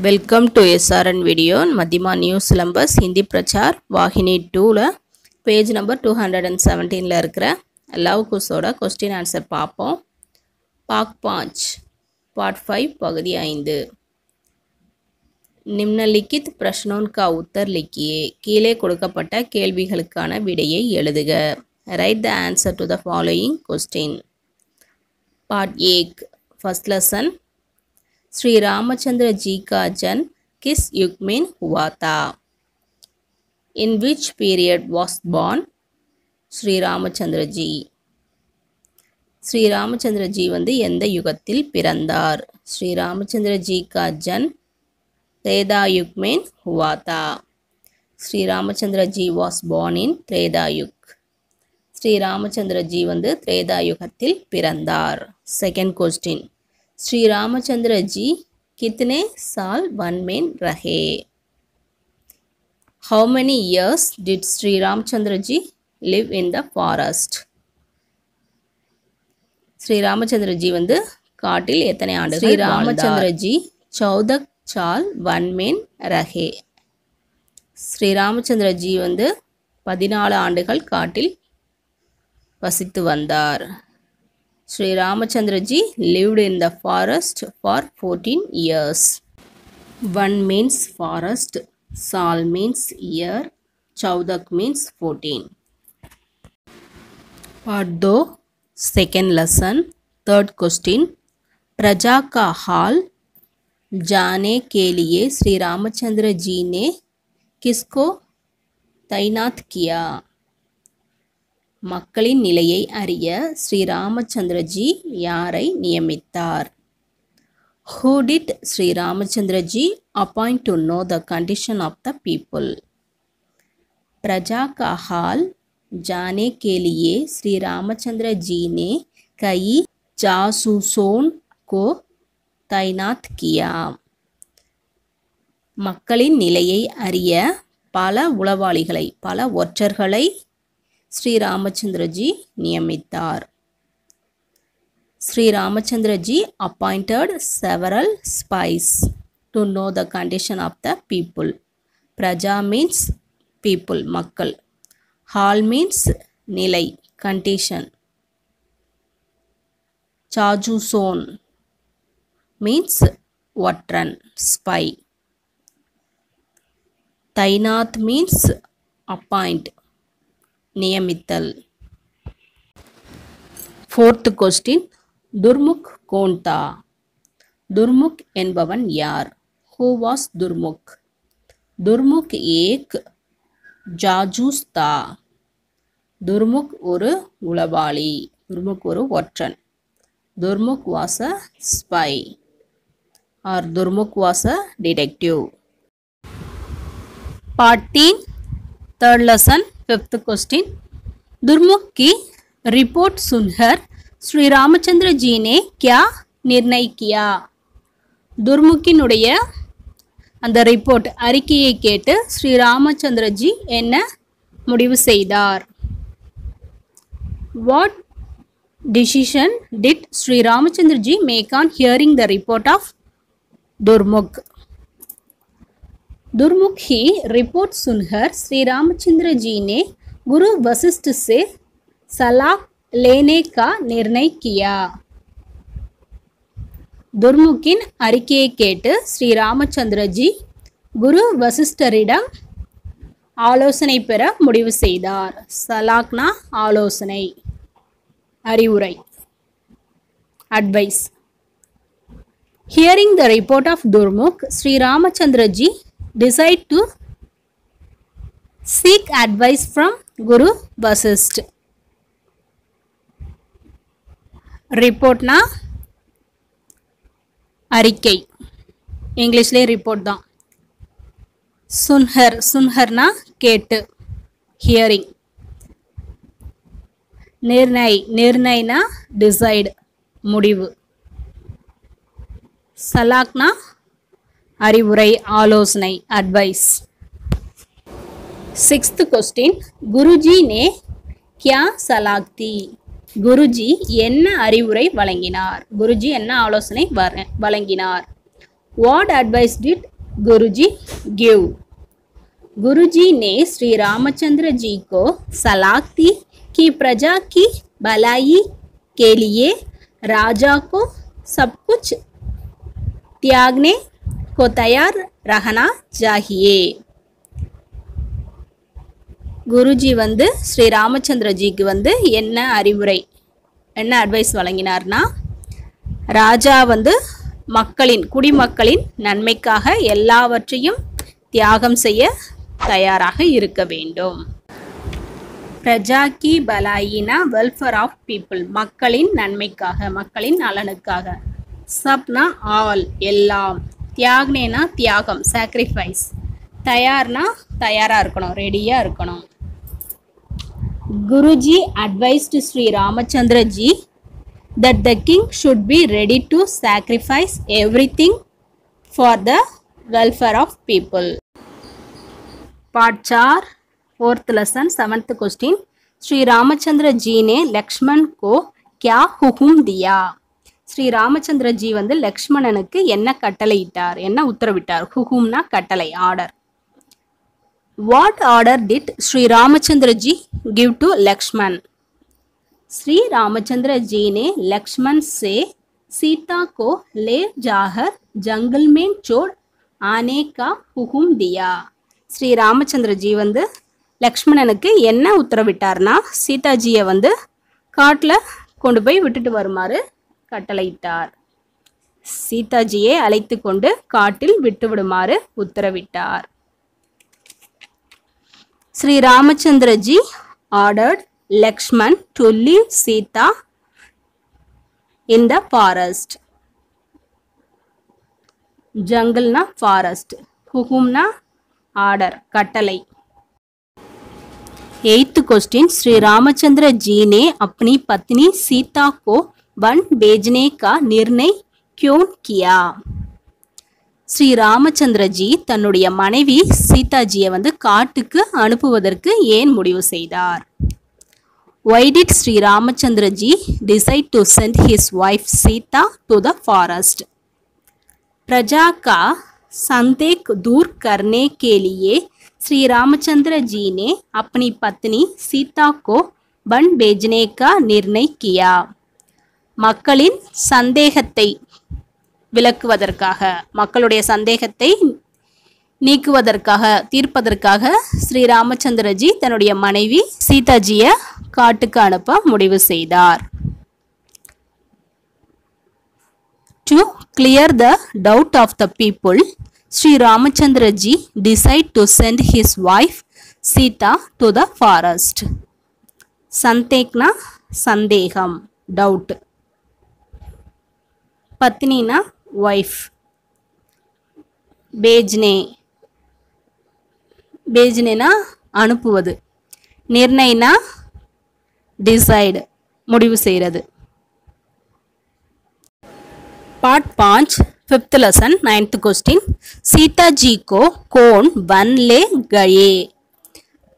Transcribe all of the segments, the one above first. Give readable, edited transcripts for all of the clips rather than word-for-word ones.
Welcome to SRN video Madhyama new syllabus Hindi Prachar Vahini 2 page number 217 Lav कुसोட question answer पापோம் part 5 part 5 पगदी 5 निम्नलिखित प्रश्नों का उत्तर लिखिए கீழே கொடுக்கப்பட்ட கேள்விகளுக்கான விடையை எழுதுக write the answer to the following question part 1 first lesson Shri Ramchandra ji का जन्म किस युग में हुआ था? In which period was born Shri Ramchandra जी? श्री रामचंद्र जी வந்து எந்த யுகத்தில் பிறந்தார்? श्री रामचंद्र जी का जन्म त्रेता युग में हुआ था. श्री रामचंद्र जी was born in त्रेता युग. श्री रामचंद्र जी வந்து त्रेता யுகத்தில் பிறந்தார். Second question श्री रामचंद्र जी कितने साल वन में रहे? How many years did Shri Ramchandra ji live in the forest? Shri Ramchandra जी வந்து காட்டில் எத்தனை ஆண்டுகள் श्री रामचंद्र जी 14 साल वन में रहे. श्री रामचंद्र जी வந்து 14 ஆண்டுகள் காட்டில் வசித்து வந்தார். श्री रामचंद्र जी lived in the forest for 14 years. One means forest, साल means year, 14 means 14. Part 2 second lesson third question प्रजा का हाल जाने के लिए श्री रामचंद्र जी ने किसको तैनात किया? மக்களின் நிலையை அறிய ஸ்ரீ ராமச்சந்திர ஜி யாரை நியமித்தார்? Who did Sri Ramachandra ji appoint to know the condition of the people? प्रजा का हाल जाने के लिए श्री रामचंद्र जी ने कई जासूसों को तैनात किया. மக்களின் நிலையை அறிய பல உளவாளிகளை பல ஒற்றர்களை श्री रामचंद्र जी नियमितार. श्री रामचंद्र जी appointed several spies to know the condition of the people. प्रजा means people மக்கள். हाल means நிலை condition. जासूसों means ஒற்றன் spy. तैनात means appoint नियमितल. Fourth question Durmukh कौन था? दुर्मुख என்பவன் யார்? Who was Durmukh? दुर्मुख एक जासूस था. दुर्मुख ஒரு உளவாளி. दुर्मुख ஒரு ஒற்றன். Durmukh was a spy or Durmukh was a detective. Part 3 third lesson fifth question Durmukh की रिपोर्ट सुनकर श्री रामचंद्र जी ने क्या निर्णय किया? दुर्मुखिनुடைய அந்த ரிப்போர்ட் அறிக்கையை கேட்டு ஸ்ரீ ராமச்சந்திர ஜி என்ன முடிவு செய்தார்? What decision did Sri Ramachandra ji make on hearing the report of Durmukh? Durmukh ही रिपोर्ट सुनकर श्री रामचंद्र जी ने गुरु वशिष्ठ से सलाह लेने का निर्णय किया. दुर्मुखिन அறிக்கையை கேட்டு ஸ்ரீ ராமச்சந்திர ஜி குரு வசிஷ்டரிடம் ஆலோசனை பெற முடிவு செய்தார். சலாக்னா ஆலோசனை அறிவுரை advice. Hearing the report of Durmukh, Sri Ramachandra ji decide to seek advice from Guru Vasisht. Report na அறிக்கை இங்கிலீஷ்ல ரிப்போர்ட் தான். சுன்ஹர் சுன்ஹர்னா கேட்டு ஹியரிங். நிர்ணய் நிர்ணய்னா டிசைட் முடிவு. சலாக்னா அறிவுரை ஆலோசனை அட்வைஸ். सिक्स्थ क्वेश्चन गुरुजी ने क्या सलाह दी? गुरुजी என்ன அறிவுரை வழங்கினார்? गुरुजी என்ன ஆலோசனை வழங்கினார்? What advice did Guruji give? गुरुजी ने श्री रामचंद्र जी को सलाह दी कि प्रजा की भलाई के लिए राजा को सब कुछ त्यागने को तैयार रहना चाहिए. குருஜி வந்து ஸ்ரீ ராமச்சந்திர ஜிக்கு வந்து என்ன அறிவுரை என்ன அட்வைஸ் வழங்கினார்னா, ராஜா வந்து குடிமக்களின் நன்மைக்காக எல்லாவற்றையும் தியாகம் செய்ய தயாராக இருக்க வேண்டும். பிரஜா கி பலாயினா வெல்ஃபேர் ஆஃப் பீப்புள், மக்களின் நன்மைக்காக மக்களின் நலனுக்காக. சப்னா ஆல் எல்லாம், தியாக்னேனா தியாகம் சாக்ரிஃபைஸ், தயார்னா தயாராக இருக்கணும் ரெடியாக இருக்கணும். Guruji advised Shri Ramachandra ji that the king should be ready to sacrifice everything for the welfare of people. Part 4 4th lesson 7th question. Shri Ramchandra ji ने लक्ष्मण को क्या हुकुम दिया? श्री रामचंद्र जी வந்து லக்ஷ்மணனுக்கு என்ன கட்டளையிட்டார், என்ன உத்தரவிட்டார்? हुकुमனா கட்டளை, order. What order did Shri Ramchandra ji give to Lakshman? Shri Ramchandra ji ने लक्ष्मण से सीता को ले जाकर जंगल में छोड़ आने का हुकुम दिया. ஸ்ரீ ராமச்சந்திர ஜி வந்து லக்ஷ்மணனுக்கு என்ன உத்தரவிட்டார்னா, சீதாஜியை வந்து காட்டில் கொண்டு போய் விட்டுட்டு வருமாறு கட்டளையிட்டார். சீதாஜியை அழைத்து கொண்டு காட்டில் விட்டுவிடுமாறு உத்தரவிட்டார். Shri Ramachandra ji ordered Lakshman to leave Sita in the forest. Jungle na forest. Hukum na order, कटलाई. 8th question. श्री रामचंद्र जी ने अपनी पत्नी सीता को वन भेजने का निर्णय क्यों किया? ஸ்ரீ ராமச்சந்திர ஜி தன்னுடைய மனைவி சீதாஜியை வந்து காட்டுக்கு அனுப்புவதற்கு ஏன் முடிவு செய்தார்? Why did Sri Ramachandra ji decide to send his wife Sita to the forest? प्रजा का संदेह दूर करने के लिए श्री रामचंद्र जी ने अपनी पत्नी सीता को वन भेजने का निर्णय किया. மக்களின் சந்தேகத்தை விலக்குவதற்காக, மக்களுடைய சந்தேகத்தை நீக்குவதற்காக, தீர்ப்பதற்காக ஸ்ரீ ராமச்சந்திரஜி தன்னுடைய மனைவி சீதாஜியை காட்டுக்கு அனுப்ப முடிவு செய்தார். To clear the doubt of the people, Sri Ramachandra ji decided to send his wife Sita to the forest. சந்தேக்னா சந்தேகம், doubt. பத்னினா wife. பேஜ்னே, பேஜ்னேனா அனுப்புவது. நிர்ணயனா डिसाइड முடிவு செய்கிறது. Part 5 5th lesson 9th question. Sita ji को कौन वन ले गए?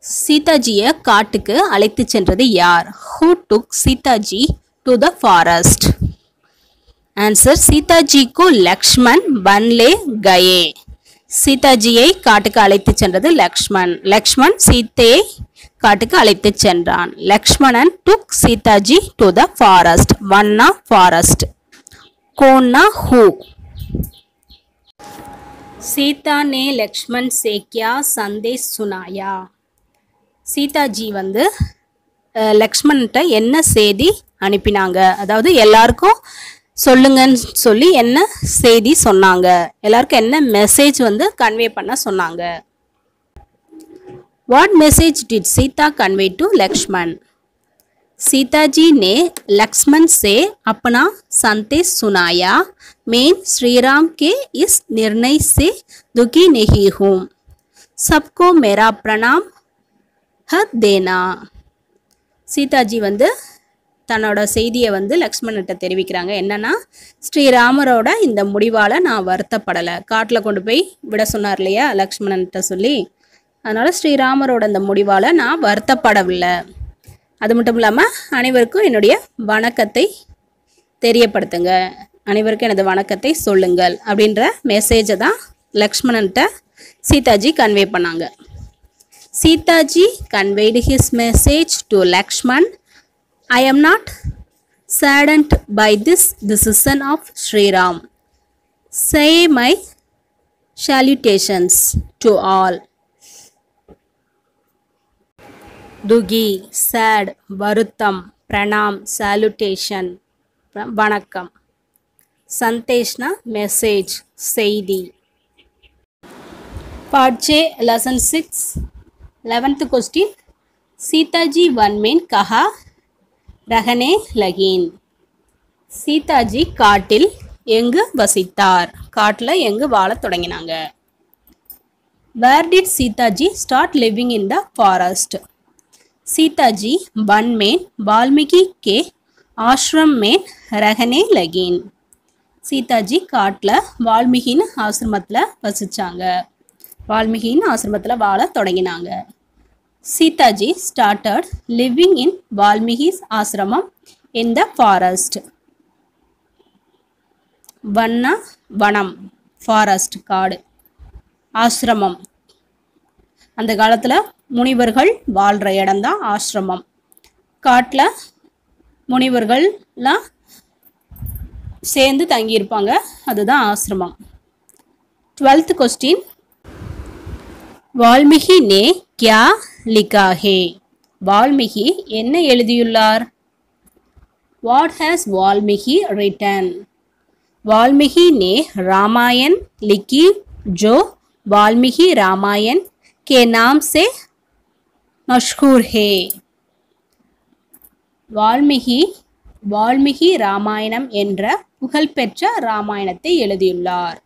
சீதாஜியை காட்டுக்கு அழைத்து சென்றது யார்? Who took Sitaji to the forest? Answer. Sitaji को लक्ष्मण वन ले गए. சீதாஜியை காட்டுக்கு அழைத்து சென்றது லக்ஷ்மண். லக்ஷ்மண் சீதையை காட்டுக்கு அழைத்து சென்றான். Lakshmanan took Sitaji to the forest. Vanna forest. कौन who? सीता ने लक्ष्मण से क्या संदेश सुनाया? சீதாஜி வந்து லக்ஷ்மண்கிட்ட என்ன செய்தி அனுப்பினாங்க? அதாவது எல்லாருக்கும் சொல்லுங்கன்னு சொல்லி என்ன செய்தி சொன்னாங்க? எல்லாருக்கும் என்ன மெசேஜ் வந்து கன்வே பண்ண சொன்னாங்க? What message did Sita convey to Lakshman? Sita ji ने लक्ष्मण से अपना संदेश सुनाया. मैं श्री राम के इस निर्णय से दुखी नहीं हूँ. सबको मेरा प्रणाम है देना. சீதாஜி வந்து தன்னோட செய்தியை வந்து லக்ஷ்மணன்கிட்ட தெரிவிக்கிறாங்க. என்னன்னா, ஸ்ரீராமரோட இந்த முடிவால் நான் வருத்தப்படலை. காட்டில் கொண்டு போய் விட சொன்னார் இல்லையா லக்ஷ்மணன்கிட்ட சொல்லி, அதனால் ஸ்ரீராமரோட இந்த முடிவால் நான் வருத்தப்படவில்லை. அது மட்டும் இல்லாமல் அனைவருக்கும் என்னுடைய வணக்கத்தை தெரியப்படுத்துங்க. அனைவருக்கும் எனது வணக்கத்தை சொல்லுங்கள் அப்படின்ற மெசேஜை தான் லக்ஷ்மணன்ட்ட சீதாஜி கன்வே பண்ணாங்க. சீதாஜி conveyed his message to Lakshman. I am not saddened by this decision of Sri Ram. Say my salutations to all. துகி, sad, வருத்தம், பிரணாம், salutation, வணக்கம். சந்தேஷ்னா மெசேஜ், செய்தி. Part J, lesson 6, 11th question. Sitaji one में कहा रहने लगीन. சீதாஜி காட்டில் எங்கு வசித்தார், காட்டில் எங்கு வாழத் தொடங்கினாங்க. Where did Sitaji start living in the forest? Sitaji one में वाल्मीकि के आश्रम में रहने लगीन. சீதாஜி காட்டில் வால்மீகின் ஆசிரமத்தில் வசிச்சாங்க, வால்மீகியின் ஆசிரமத்தில் வாழ தொடங்கினாங்க. சீதாஜி started living in வால்மீகிஸ் ஆசிரமம் in the forest. வண்ணா வனம், ஃபாரஸ்ட் காடு, ஆசிரமம் அந்த காலத்தில் முனிவர்கள் வாழ்கிற இடம்தான் ஆசிரமம். காட்டில் முனிவர்கள்லாம் சேர்ந்து தங்கியிருப்பாங்க, அதுதான் ஆசிரமம். 12th question. वाल्मीकि ने क्या लिखा है? वाल्मीकि என்ன எழுதியுள்ளார்? What has Valmiki written? Valmiki ने रामायण लिखी जो वाल्मीकि रामायण के नाम से मशहूर है. வால்மீகி ராமாயணம் என்ற புகழ்பெற்ற ராமாயணத்தை எழுதியுள்ளார்.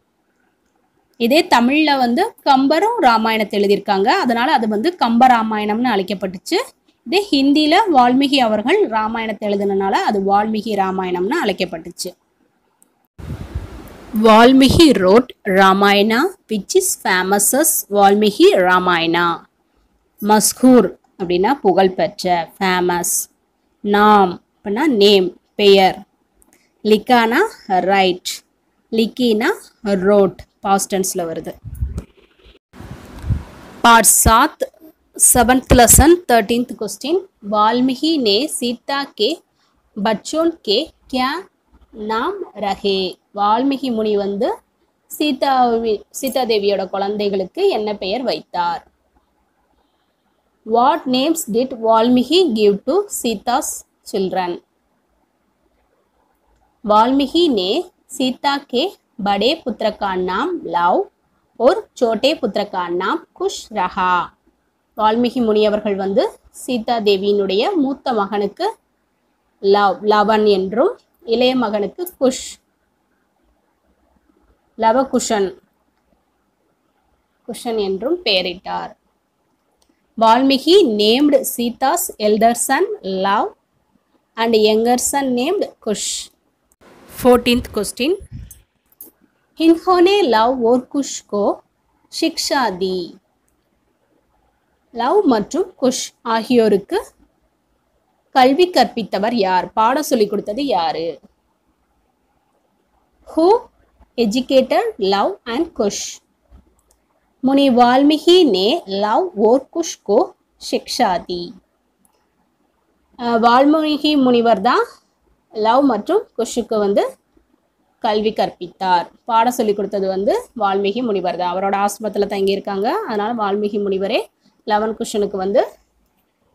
இதே தமிழில் கம்பரும் ராமாயணத்தை எழுதியிருக்காங்க, அதனால் அது கம்பராமாயணம்னு அழைக்கப்பட்டுச்சு. இதே ஹிந்தியில் வால்மீகி அவர்கள் ராமாயணத்தை எழுதினால அது Valmiki ராமாயணம்னு அழைக்கப்பட்டுச்சு. Valmiki wrote Ramayana which is famous as Valmiki Ramayana. மஸ்கூர் அப்படின்னா புகழ்பெற்ற, ஃபேமஸ். நாம் அப்படின்னா நேம், பெயர். லிக்கானா ரைட், லிக்கினா ரோட், பாஸ்ட் டென்ஸில் வருது. Part 7, 7th lesson, 13th question. Valmiki ने सीता के बच्चों के क्या नाम रखे? வால்மீகி முனி சீதா தேவியோட குழந்தைகளுக்கு என்ன பெயர் வைத்தார்? What names did Valmiki give to Sita's children? Valmiki ने सीता के बड़े पुत्र का नाम लव और छोटे पुत्र का नाम कुश रहा. வால்மீகி முனி அவர்கள் சீதா தேவியினுடைய மூத்த மகனுக்கு லவன் என்றும் இளைய மகனுக்கு குஷ், லவகுஷன் என்றும் பெயரிட்டார். Valmiki named Sita's elder son Lav and younger son named Kush. 14th question. इन्होंने लव और कुश को शिक्षा दी. லவ் மற்றும் குஷ் ஆகியோருக்கு கல்வி கற்பித்தவர் யார், பாடம் சொல்லிக் கொடுத்தது யாரு? Who educated love and Kush? मुनि वाल्मीकि ने लव और कुश को शिक्षा दी. வால்மீகி முனிவர் தான் லவ் மற்றும் குஷுக்கு கல்வி கற்பித்தார், பாடம் சொல்லி கொடுத்தது வால்மீகி முனிவர் தான். அவரோட ஆசிரமத்தில் தங்கியிருக்காங்க, அதனால் வால்மீகி முனிவரே லவன் குஷனுக்கு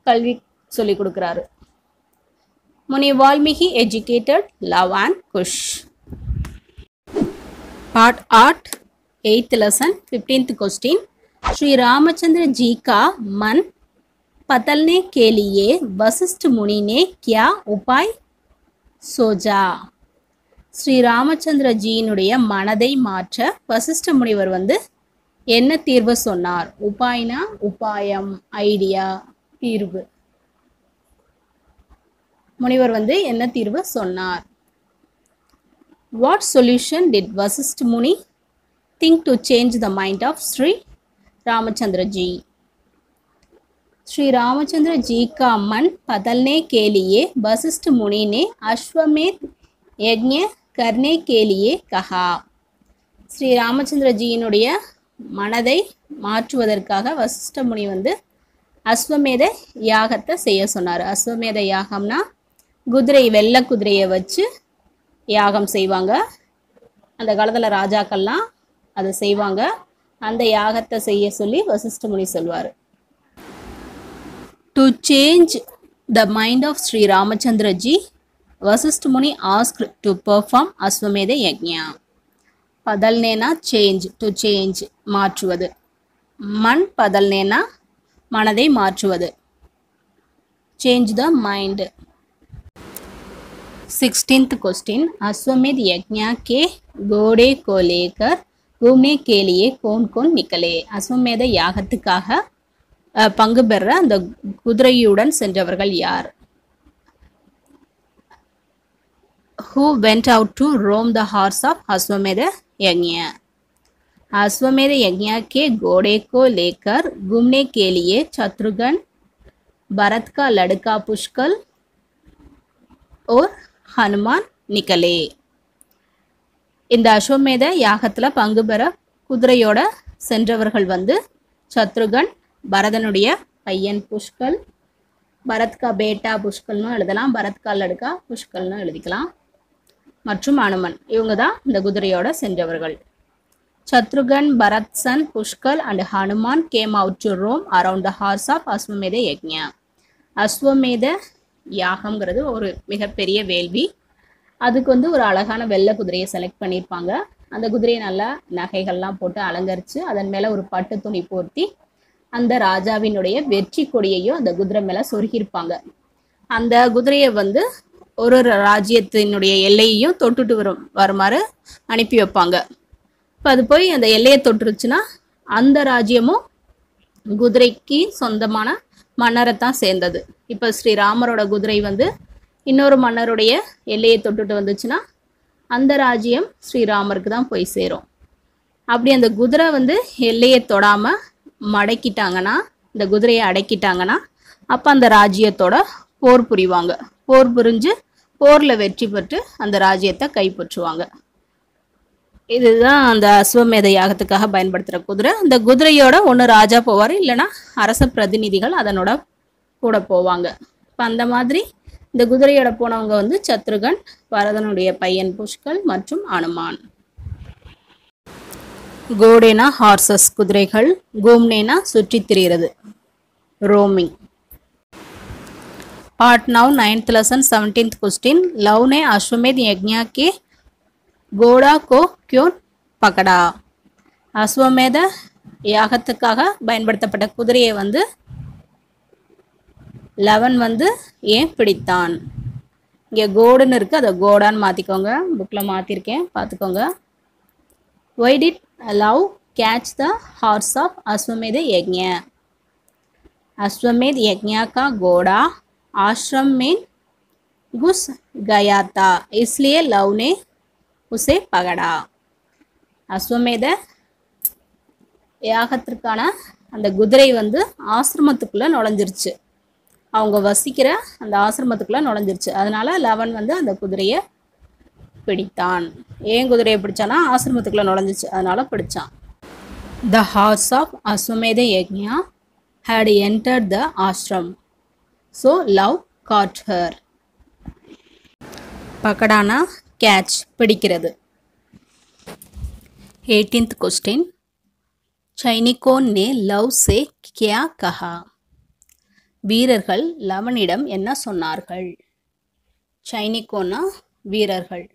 கல்வி சொல்லி கொடுக்குறாரு. முனி Valmiki educated Lav and Kush. Part 8, 8th lesson, 15th question. Shri Ramchandra ji का मन बदलने के लिए वशिष्ठ मुनि ने क्या उपाय सोचा? ஸ்ரீ ராமச்சந்திர ஜியினுடைய மனதை மாற்ற வசிஷ்ட முனிவர் என்ன தீர்வு சொன்னார்? உபாய்னா உபாயம், ஐடியா, தீர்வு. முனிவர் என்ன தீர்வு சொன்னார்? What solution did Vasishtha Muni think to change the mind of Sri Ramachandra ji? Shri Ramchandra ji का मन बदलने के लिए वशिष्ठ मुनि ने अश्वमेध यज्ञ करने के लिए कहा. ஸ்ரீ ராமச்சந்திரஜியினுடைய மனதை மாற்றுவதற்காக வசிஷ்ட முனி வந்து அஸ்வமேத யாகத்தை செய்ய சொன்னார். அஸ்வமேத யாகம்னா குதிரை, வெள்ளை குதிரையை வச்சு யாகம் செய்வாங்க. அந்த காலத்தில் ராஜாக்கள்லாம் அதை செய்வாங்க. அந்த யாகத்தை செய்ய சொல்லி வசிஷ்ட முனி சொல்வார். To change the mind of Shri Ramchandraji, Vasishtha muni asked to perform Ashwamedha yagna. பதல்னேனா சேஞ்ச், டு சேஞ்ச் மாற்றுவது. மண் பதல்னேனா மனதை மாற்றுவது. Change the mind. 16th question, अश्वमेध यज्ञ के घोड़े को लेकर घूमने के लिए कौन कौन निकले. அஸ்வமேத யாகத்துக்காக பங்கு பெற அந்த குதிரையுடன் சென்றவர்கள் யார்? Who went out to roam the horse of अश्वमेध यज्ञ. अश्वमेध यज्ञ के घोड़े को लेकर घूमने के लिए शत्रुघ्न, भरत का लड़का पुष्कल और हनुमान निकले. இந்த அஸ்வமேத யாகத்தில் பங்கு பெற குதிரையோட சென்றவர்கள் வந்து சத்ருகன், பரதனுடைய பையன் புஷ்கல், பரத்கா பேட்டா புஷ்கல்னு எழுதலாம், பரத்கா லடுக்கா புஷ்கல்னு எழுதிக்கலாம், மற்றும் அனுமன். இவங்க தான் இந்த குதிரையோட சென்றவர்கள். Shatrughan, Bharat son Pushkal and Hanuman came out to roam around the horse of Ashwamedha yagna. அஸ்வமேத யாகம்ங்கிறது ஒரு மிகப்பெரிய வேள்வி. அதுக்கு வந்து ஒரு அழகான வெள்ளை குதிரையை செலக்ட் பண்ணியிருப்பாங்க. அந்த குதிரையை நல்லா நகைகள்லாம் போட்டு அலங்கரித்து அதன் மேலே ஒரு பட்டு துணி போர்த்தி அந்த ராஜாவினுடைய வெற்றி கொடியையும் அந்த குதிரை மேலே சொருகியிருப்பாங்க. அந்த குதிரையை வந்து ஒரு ராஜ்யத்தினுடைய எல்லையையும் தொட்டுட்டு வருமாறு அனுப்பி வைப்பாங்க. இப்போ அது போய் அந்த எல்லையை தொட்டுருச்சுன்னா அந்த ராஜ்யமும் குதிரைக்கு சொந்தமான மன்னரைத்தான் சேர்ந்தது. இப்போ ஸ்ரீராமரோட குதிரை வந்து இன்னொரு மன்னருடைய எல்லையை தொட்டுட்டு வந்துச்சுன்னா அந்த ராஜ்யம் ஸ்ரீராமருக்கு தான் போய் சேரும். அப்படி அந்த குதிரை வந்து எல்லையை தொடாமல் மடக்கிட்டாங்கன்னா, இந்த குதிரையை அடக்கிட்டாங்கன்னா, அப்போ அந்த ராஜ்யத்தோட போர் புரிவாங்க. போர் புரிஞ்சு போரில் வெற்றி பெற்று அந்த ராஜ்யத்தை கைப்பற்றுவாங்க. இதுதான் அந்த அஸ்வமேத யாகத்துக்காக பயன்படுத்துகிற குதிரை. அந்த குதிரையோட ஒன்று ராஜா போவார், இல்லைன்னா அரச பிரதிநிதிகள் அதனோட கூட போவாங்க. இப்போ அந்த மாதிரி இந்த குதிரையோட போனவங்க வந்து சத்ருகன், பரதனுடைய பையன் புஷ்கல் மற்றும் அனுமான். கோடேனா ஹார்சஸ் குதிரைகள், கூம்னேனா சுற்றி திரிகிறது roaming. Part 9 9th lesson 17th question, Lav ने अश्वमेध यज्ञ के घोड़ा को क्यों पकड़ा. அஸ்வமேத யாகத்துக்காக பயன்படுத்தப்பட்ட குதிரையை வந்து லவன் வந்து ஏன் பிடித்தான். இங்கே கோடுன்னு இருக்குது, அதை கோடான்னு மாற்றிக்கோங்க. புக்கில் மாற்றிருக்கேன், பார்த்துக்கோங்க. Why did Luv catch the horse of Ashwamedha yagya. अश्वमेध यज्ञ का घोड़ा आश्रम में घुस गया था, इसलिए लव ने उसे पकड़ा. அஸ்வமேத யாகத்திற்கான அந்த குதிரை வந்து ஆசிரமத்துக்குள்ளே நுழைஞ்சிருச்சு. அவங்க வசிக்கிற அந்த ஆசிரமத்துக்குள்ளே நுழைஞ்சிருச்சு. அதனால லவன் வந்து அந்த குதிரையை பிடித்தான். ஏன் குதிரையை பிடிச்சானா, ஆசிரமத்துக்குள்ளே நுழைஞ்சிச்சு, அதனால பிடிச்சான். த horse of Ashwamedha yagna had entered the ashram, so love caught her. பக்கடானா கேட்ச், பிடிக்கிறது. 18th क्वेश्चन, सैनिकों ने लव से क्या कहा. வீரர்கள் லவனிடம் என்ன சொன்னார்கள். சைனிகோனா வீரர்கள்.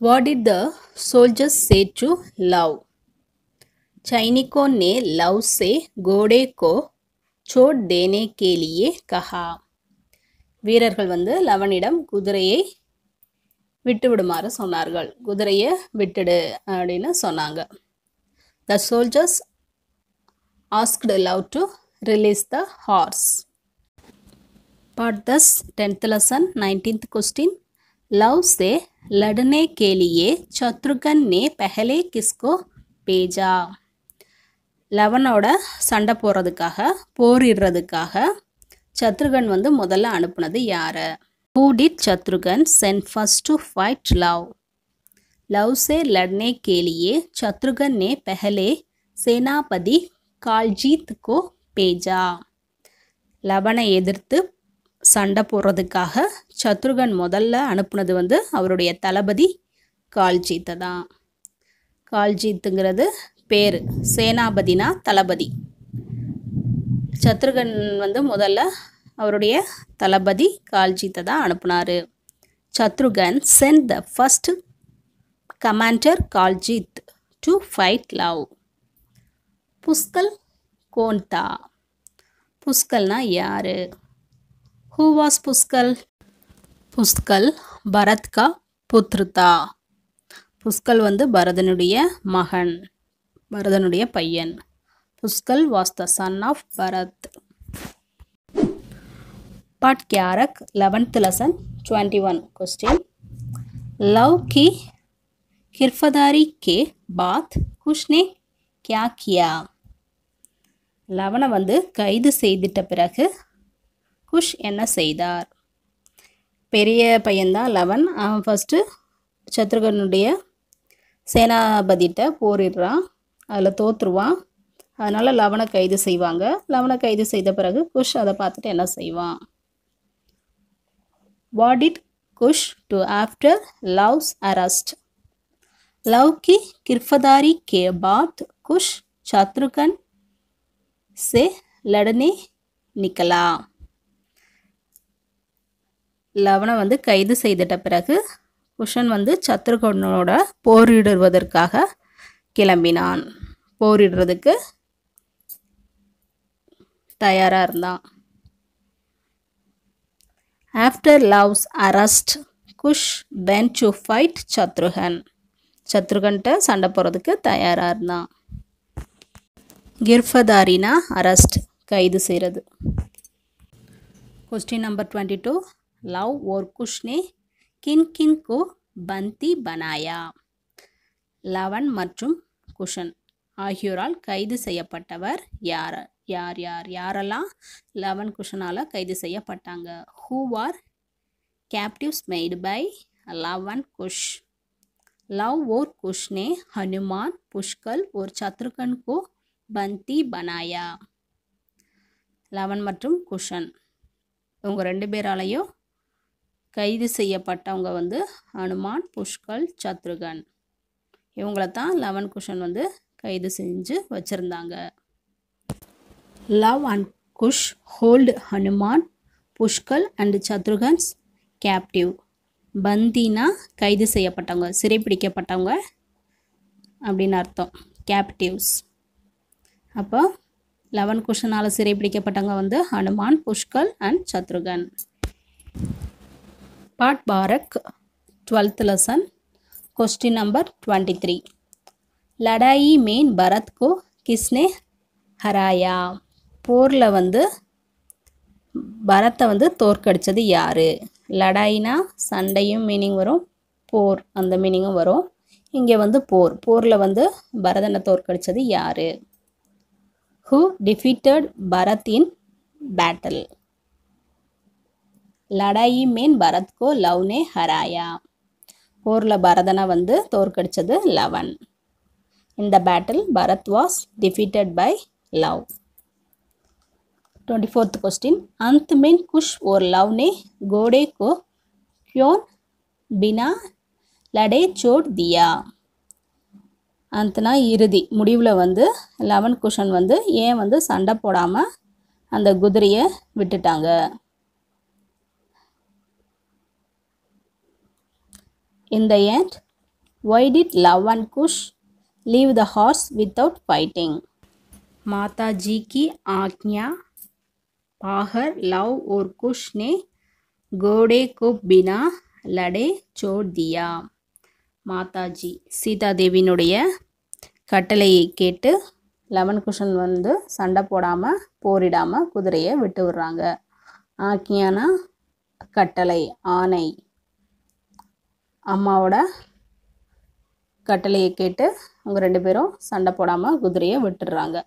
What did the soldiers say to love. सैनिकों ने लव से घोड़े को छोड़ देने के लिए कहा. வீரர்கள் வந்து லவனிடம் குதிரையை விட்டு விடுமாறு சொன்னார்கள். குதிரையை விட்டுடு அப்படின்னு சொன்னாங்க. The soldiers asked love to release the horse. Part 10 10th lesson 19th question, love से लड़ने के लिए शत्रुघ्न ने पहले किसको भेजा. லவனோட சண்டை போடுறதுக்காக, போரிடுறதுக்காக சத்ருகன் வந்து முதல்ல அனுப்புனது யாரை. Who did Shatrughan send first to fight Love? Love से लड़ने के लिए शत्रुघ्न ने पहले सेनापति कालजीत को भेजा. லவனை எதிர்த்து சண்டை போடுறதுக்காக சத்ருகன் முதல்ல அனுப்புனது வந்து அவருடைய தளபதி கால்ஜீத்தை தான். கால்ஜீத்துங்கிறது பேர், சேனாபதினா தளபதி. சத்ருகன் வந்து முதல்ல அவருடைய தளபதி கால்ஜீத்தை தான் அனுப்புனார். Shatrughan sent the first commander கால்ஜீத் to fight love. புஷ்கல் कौन था? புஷ்கல்னா யாரு? Who was புஷ்கல்? புஷ்கல் பரத் का पुत्र था. புஷ்கல் வந்து பரதனுடைய மகன், பரதனுடைய பையன். புஷ்கல் was the son of Bharat. पाठ 11 11th lesson 21 question. लव की गिरफ्तारी के बाद कुश ने क्या किया? லவனை வந்து கைது செய்துட்ட பிறகு குஷ் என்ன செய்தார்? பெரிய பையன்தான் லவன். அவன் ஃபஸ்ட்டு சத்ருகனுடைய சேனாபதிட்ட போரிடுறான், அதில் தோற்றுருவான். அதனால் லவனை கைது செய்வாங்க. லவனை கைது செய்த பிறகு குஷ் அதை பார்த்துட்டு என்ன செய்வான்? What did Kush do after Love's arrest? Love की गिरफ्तारी के बाद कुश शत्रुघ्न से लड़ने निकला. லவனை வந்து கைது செய்துட்ட பிறகு குஷன் வந்து சத்ருகனோட போரிடுவதற்காக கிளம்பினான். போரிடுறதுக்கு தயாராக இருந்தான். After Lav's arrest Kush went to fight Shatrughan. சத்ருகன்கிட்ட சண்டை போகிறதுக்கு தயாராக இருந்தான். गिरफ्तारीना अरेस्ट கைது செய்கிறது. Question number 22. लव और कुश ने किन किन को बंदी बनाया? லவன் மற்றும் குஷன் ஆகியோரால் கைது செய்யப்பட்டவர் யார்? யார் யார் யாரெல்லாம் லவன் குஷனால் கைது செய்யப்பட்டாங்க? Who were captives made by love and Kush? Love और कुश ने हनुमान, पुष्कल और शत्रुघ्न को பந்தி பனாயா. லவன் மற்றும் குஷன் இவங்க ரெண்டு பேராலையும் கைது செய்யப்பட்டவங்க வந்து ஹனுமான், புஷ்கல், சத்ருகன். இவங்கள தான் லவன் குஷன் வந்து கைது செஞ்சு வச்சுருந்தாங்க. Lav and Kush hold Hanuman, Pushkal and Shatrughan's captive. பந்தினா கைது செய்யப்பட்டவங்க, சிறைப்பிடிக்கப்பட்டவங்க அப்படின்னு அர்த்தம். கேப்டிவ்ஸ். அப்போ லவன் குஷனால் சிறைப்பிடிக்கப்பட்டவங்க வந்து ஹனுமான், புஷ்கல் அண்ட் சத்ருகன். पाठ 12 12th lesson क्वेश्चन नंबर 23. लड़ाई में भरत को किसने हराया? போரில் வந்து பரத்தை வந்து தோற்கடித்தது யார்? லடாயினா சண்டையும் மீனிங் வரும், போர் அந்த மீனிங்கும் வரும். இங்கே வந்து போரில் வந்து பரதனை தோற்கடித்தது யார்? Who defeated Bharat in battle? लड़ाई में भरत को लव ने हराया. போரில் பரதனை வந்து தோற்கடித்தது eleven. In the battle, Bharat was defeated by love. 24th question. अंत में कुश और लव ने घोड़े को क्यों बिना लड़े छोड़ दिया? அந்தனா இறுதி முடிவில் வந்து லவன் குஷன் வந்து ஏன் வந்து சண்டை போடாமல் அந்த குதிரையை விட்டுட்டாங்க? In the end, why did love and kush leave the horse without fighting? माता जी की आज्ञा पाकर लव और कुश ने घोड़े को बिना लड़े छोड़ दिया. மாதாஜி சீதா தேவியினுடைய கட்டளையை கேட்டு லவன் குஷன் வந்து சண்டை போடாமல் போரிடாமல் குதிரையை விட்டு விடுறாங்க. ஆக்கியானா கட்டளை, ஆணை. அம்மாவோட கட்டளையை கேட்டு அவங்க ரெண்டு பேரும் சண்டை போடாமல் குதிரையை விட்டுடுறாங்க.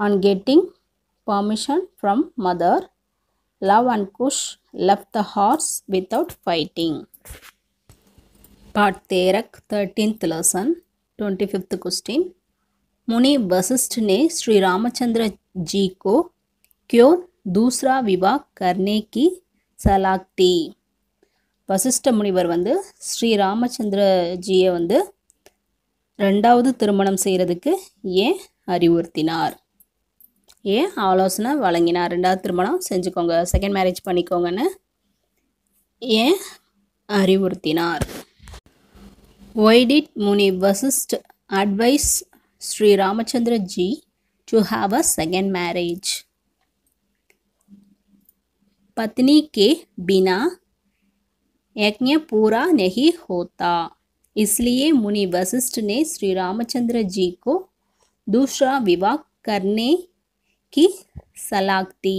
On getting permission from mother, Love and Kush left the horse without fighting. Part Terak 13th lesson 25th question. मुनि वशिष्ठ ने श्री रामचंद्र जी को क्यों दूसरा विवाह करने की सलाह दी? வசிஷ்ட முனிவர் வந்து ஸ்ரீ ராமச்சந்திர ஜியை வந்து ரெண்டாவது திருமணம் செய்கிறதுக்கு ஏன் அறிவுறுத்தினார், ஏன் ஆலோசனை வழங்கினார்? ரெண்டாவது திருமணம் செஞ்சுக்கோங்க, செகண்ட் மேரேஜ் பண்ணிக்கோங்கன்னு ஏன் அறிவுறுத்தினார்? Why did Muni Vasishtha advise Sri Ramachandra ji to have a second marriage? पत्नी के बिना यज्ञ पूरा नहीं होता, इसलिए मुनि वशिष्ठ ने श्री रामचंद्र जी को दूसरा विवाह करने की सलाह दी.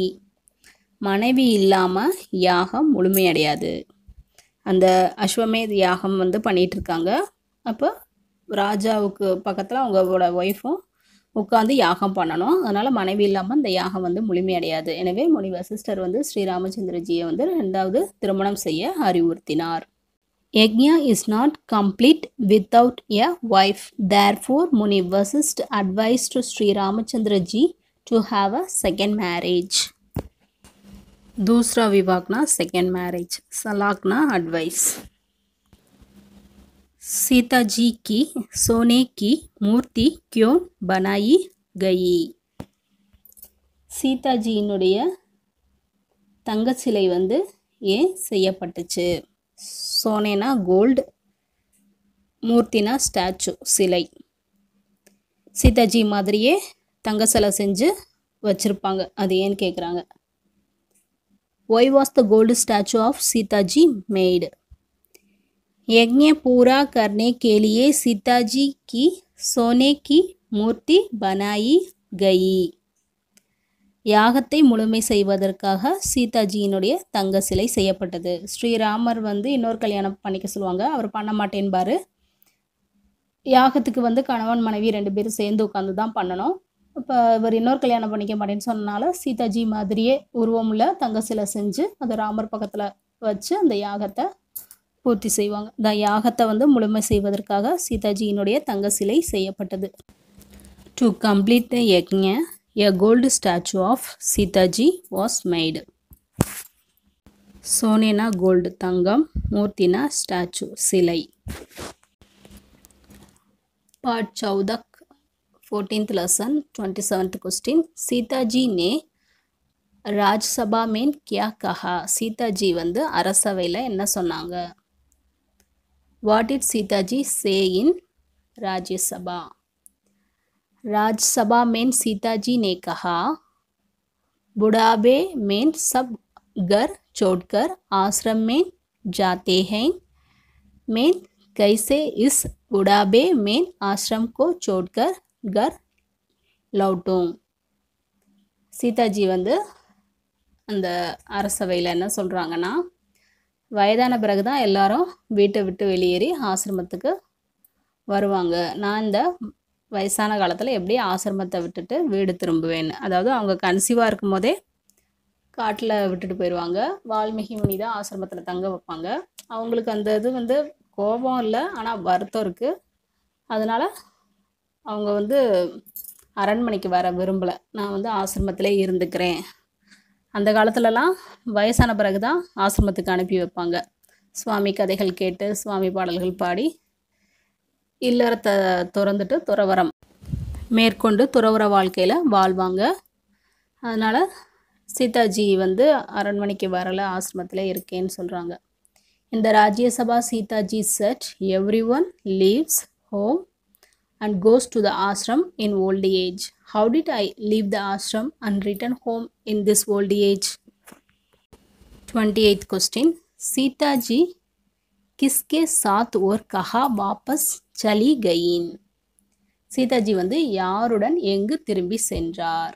மனைவி இல்லாமல் யாகம் முழுமையடையாது. அந்த அஸ்வமேத் யாகம் வந்து பண்ணிகிட்டு இருக்காங்க. அப்போ ராஜாவுக்கு பக்கத்தில் அவங்களோட ஒய்ஃபும் உட்காந்து யாகம் பண்ணணும். அதனால் மனைவி இல்லாமல் இந்த யாகம் வந்து முழுமையடையாது. எனவே முனி வசிஷ்டர் வந்து ஸ்ரீ ராமச்சந்திரஜியை வந்து ரெண்டாவது திருமணம் செய்ய அறிவுறுத்தினார். Yagna is not complete without a wife. Therefore muni Vasisht advised Shri Ramchandraji to have a second marriage. दूसरा विवाहना सेकेंड मैरिज, सलाहना एडवाइस. सीता जी की सोने की मूर्ति क्यों बनाई गई? சீதா ஜியினுடைய தங்க சிலை வந்து ஏன் செய்யப்பட்டுச்சு? சோனேனா கோல்டு, மூர்த்தினா ஸ்டாச்சு சிலை. சீதாஜி மாதிரியே தங்க சிலை செஞ்சு வச்சுருப்பாங்க, அது ஏன்னு கேட்குறாங்க. Why was the gold statue of Sita ji made? यज्ञ पूरा करने के लिए सीता जी की सोने की मूर्ति बनाई गई. யாகத்தை முழுமை செய்வதற்காக சீதாஜியினுடைய தங்க சிலை செய்யப்பட்டது. ஸ்ரீராமர் வந்து இன்னொரு கல்யாணம் பண்ணிக்க சொல்லுவாங்க, அவர் பண்ண மாட்டேன்பார். யாகத்துக்கு வந்து கணவன் மனைவி 2 பேரும் சேர்ந்து உட்காந்து தான் பண்ணணும். இப்போ இவர் இன்னொரு கல்யாணம் பண்ணிக்க மாட்டேன்னு சொன்னனால சீதாஜி மாதிரியே உருவமுள்ள தங்க சிலை செஞ்சு அதை ராமர் பக்கத்தில் வச்சு அந்த யாகத்தை பூர்த்தி செய்வாங்க. இந்த யாகத்தை வந்து முழுமை செய்வதற்காக சீதாஜியினுடைய தங்க சிலை செய்யப்பட்டது. To complete the yagna a gold statue of Sitaji was made. சோனேனா கோல்டு தங்கம், மூர்த்தினா ஸ்டாச்சு சிலை. Part 14 14th lesson 27th question. Sita ji ने ராஜ்சபா में क्या कहा? சீதாஜி வந்து அரசவையில் என்ன சொன்னாங்க? What did Sitaji say in Rajya Sabha? Rajya Sabha में सीताजी ने कहा, बुढ़ापे में सब घर छोड़कर आश्रम में जाते हैं, मैं कैसे इस बुढ़ापे में आश्रम को छोड़कर घर लौटूं? சீதாஜி வந்து அந்த அரசவையில் என்ன சொல்கிறாங்கன்னா, வயதான பிறகு தான் எல்லாரும் வீட்டை விட்டு வெளியேறி ஆசிரமத்துக்கு வருவாங்க. நான் இந்த வயசான காலத்தில் எப்படி ஆசிரமத்தை விட்டுட்டு வீடு திரும்புவேன்னு. அதாவது அவங்க கன்சீவாக இருக்கும் போதே காட்டில் விட்டுட்டு போயிடுவாங்க. வால்மீகி முனி தான் ஆசிரமத்தில் தங்க வைப்பாங்க. அவங்களுக்கு அந்த இது வந்து கோபம் இல்லை, ஆனால் வருத்தம் இருக்குது. அதனால் அவங்க வந்து அரண்மனைக்கு வர விரும்பலை, நான் வந்து ஆசிரமத்திலே இருந்துக்கிறேன். அந்த காலத்துலலாம் வயசான பிறகு தான் ஆசிரமத்துக்கு அனுப்பி வைப்பாங்க. சுவாமி கதைகள் கேட்டு சுவாமி பாடல்கள் பாடி இல்லறத்தை திறந்துட்டு துறவரம் மேற்கொண்டு துறவர வாழ்க்கையில் வாழ்வாங்க. அதனால் சீதாஜி வந்து அரண்மனைக்கு வரலை, ஆசிரமத்தில் இருக்கேன்னு சொல்கிறாங்க. இந்த ராஜ்யசபா Sitaji said, everyone leaves home and goes to the ashram in old age. How did I leave the ashram and return home in this old age? 28th question. Sita ji किसके साथ और कहाँ वापस चली गई? சீதாஜி வந்து யாருடன் எங்கு திரும்பி சென்றார்?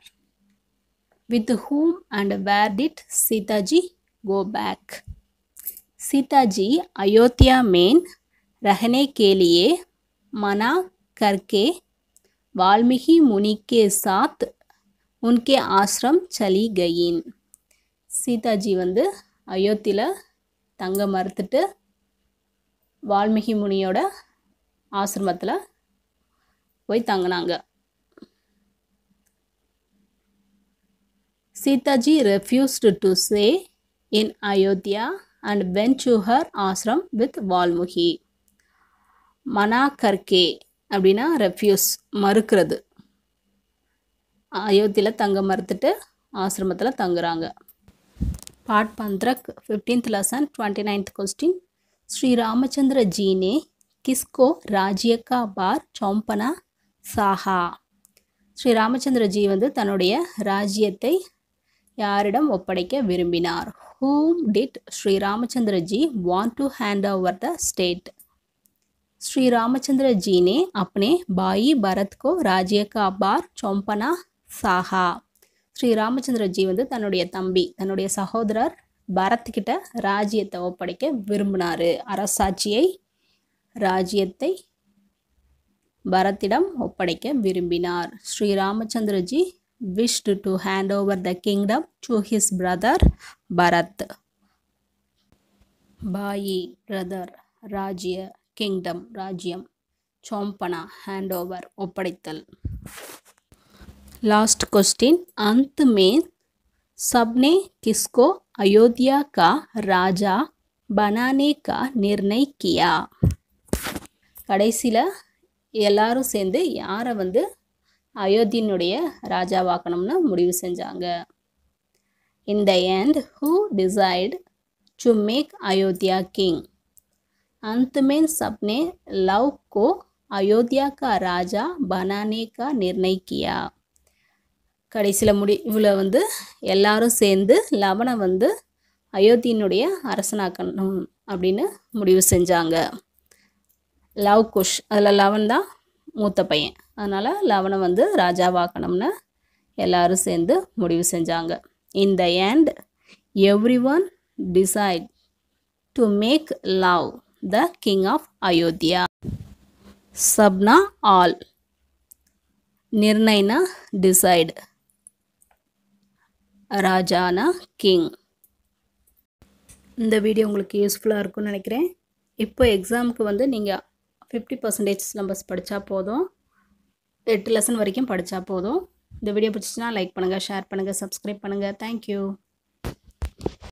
With whom and where did Sitaji go back? Sitaji Ayodhya में रहने के लिए मना करके वाल्मीकि मुनि के साथ उनके आश्रम चली गई. சீதாஜி வந்து அயோத்தியில் தங்க மறுத்துட்டு வால்மீகி முனியோட ஆசிரமத்தில் போய் தங்கினாங்க. சீதாஜி refused to stay in Ayodhya and went to her ashram with Valmiki. மனா கர்கே அப்படின்னா ரெஃப்யூஸ், மறுக்கிறது. அயோத்தியில் தங்க மறுத்துட்டு ஆசிரமத்தில் தங்குறாங்க. पाठ 15 15th lesson 29th question. Shri Ramchandra ji ने किसको राज्य का भार सौंपना चाहा? ஸ்ரீ ராமச்சந்திர ஜி வந்து தன்னுடைய ராஜ்யத்தை யாரிடம் ஒப்படைக்க விரும்பினார்? Whom did Sri Ramachandra ji want to hand over the state? Shri Ramchandra ji ने अपने भाई भरत को राज्य का भार सौंपना चाहा. ஸ்ரீ ராமச்சந்திர ஜி வந்து தன்னுடைய தம்பி, தன்னுடைய சகோதரர் பரத்கிட்ட ராஜ்யத்தை ஒப்படைக்க விரும்பினார். அரசாட்சியை, ராஜ்யத்தை பரத்திடம் ஒப்படைக்க விரும்பினார். Shri Ramachandra ji wished to hand over the kingdom to his brother Bharat. பாயி, பிரதர், ராஜ்ய, கிங்டம், ராஜ்யம், சோம்பனா, hand over, ஒப்படைத்தல். Last question. अंत में सबने किसको अयोध्या का राजा बनाने का निर्णय किया? கடைசியில் எல்லாரும் சேர்ந்து யாரை வந்து அயோத்தியினுடைய ராஜாவாக்கணும்னு முடிவு செஞ்சாங்க? In the end, who decided to make Ayodhya king? अंत में सबने लव को अयोध्या का राजा बनाने का निर्णय किया. கடைசியில் முடிவில் வந்து எல்லாரும் சேர்ந்து லவனை வந்து அயோத்தியினுடைய அரசனாக்கணும் அப்படின்னு முடிவு செஞ்சாங்க. லவ் குஷ், அதில் லவன் தான் மூத்த பையன், அதனால் லவனை வந்து ராஜாவாக்கணும்னு எல்லாரும் சேர்ந்து முடிவு செஞ்சாங்க. In the end, everyone decided to make love the king of Ayodhya. सबना all, निर्णयना decide, ராஜானா கிங். இந்த வீடியோ உங்களுக்கு யூஸ்ஃபுல்லாக இருக்கும்னு நினைக்கிறேன். இப்போ எக்ஸாமுக்கு வந்து நீங்கள் 50% சிலபஸ் படித்தா போதும், 8 லெசன் வரைக்கும் படித்தா போதும். இந்த வீடியோ பிடிச்சிச்சுன்னா லைக் பண்ணுங்கள், ஷேர் பண்ணுங்கள், சப்ஸ்கிரைப் பண்ணுங்கள். தேங்க்யூ.